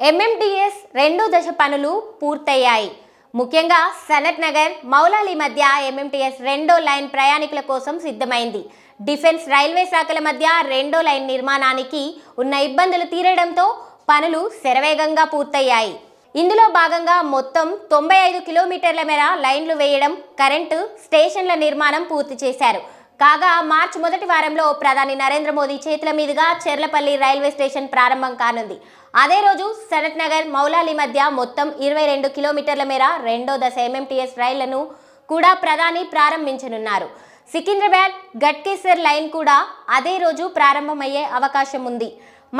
MMTS రెండో దశ పనులు పూర్తయ్యాయి. ముఖ్యంగా సనత్ నగర్, మౌలాలి మధ్య ఎంఎంటీఎస్ రెండో లైన్ ప్రయాణికుల కోసం సిద్ధమైంది. డిఫెన్స్, రైల్వే శాఖల మధ్య రెండో లైన్ నిర్మాణానికి ఉన్న ఇబ్బందులు తీరడంతో పనులు శరవేగంగా పూర్తయ్యాయి. ఇందులో భాగంగా మొత్తం 95 కిలోమీటర్ల మేర లైన్లు వేయడం, కరెంటు స్టేషన్ల నిర్మాణం పూర్తి చేశారు. కాగా మార్చి మొదటి వారంలో ప్రధాని నరేంద్ర మోదీ చేతుల మీదుగా చెర్లపల్లి రైల్వే స్టేషన్ ప్రారంభం కానుంది. అదే రోజు సనత్ నగర్, మౌలాలి మధ్య మొత్తం 22 కిలోమీటర్ల మేర రెండో దశ ఎంఎంటీఎస్ రైళ్లను కూడా ప్రధాని ప్రారంభించనున్నారు. సికింద్రాబాద్ గట్కేసర్ లైన్ కూడా అదే రోజు ప్రారంభమయ్యే అవకాశం ఉంది.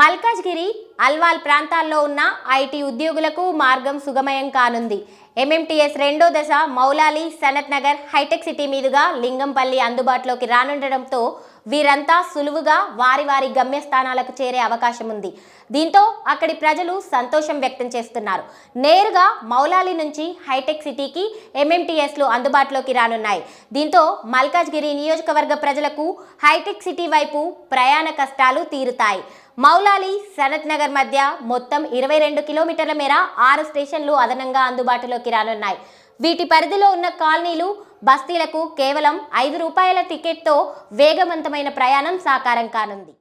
మల్కాజ్గిరి, అల్వాల్ ప్రాంతాల్లో ఉన్న ఐటీ ఉద్యోగులకు మార్గం సుగమయం కానుంది. ఎంఎంటీఎస్ రెండో దశ మౌలాలి, సనత్ నగర్, హైటెక్ సిటీ మీదుగా లింగంపల్లి అందుబాటులోకి రానుండడంతో వీరంతా సులువుగా వారి వారి గమ్యస్థానాలకు చేరే అవకాశం ఉంది. దీంతో అక్కడి ప్రజలు సంతోషం వ్యక్తం చేస్తున్నారు. నేరుగా మౌలాలి నుంచి హైటెక్ సిటీకి ఎంఎంటీఎస్లు అందుబాటులోకి రానున్నాయి. దీంతో మల్కాజ్గిరి నియోజకవర్గ ప్రజలకు హైటెక్ సిటీ వైపు ప్రయాణ కష్టాలు తీరుతాయి. మౌలాలి, సనత్ నగర్ మధ్య మొత్తం 22 కిలోమీటర్ల మేర 6 స్టేషన్లు అదనంగా అందుబాటులోకి రానున్నాయి. వీటి పరిధిలో ఉన్న కాలనీలు, బస్తీలకు కేవలం ₹5 టికెట్తో వేగవంతమైన ప్రయాణం సాకారం కానుంది.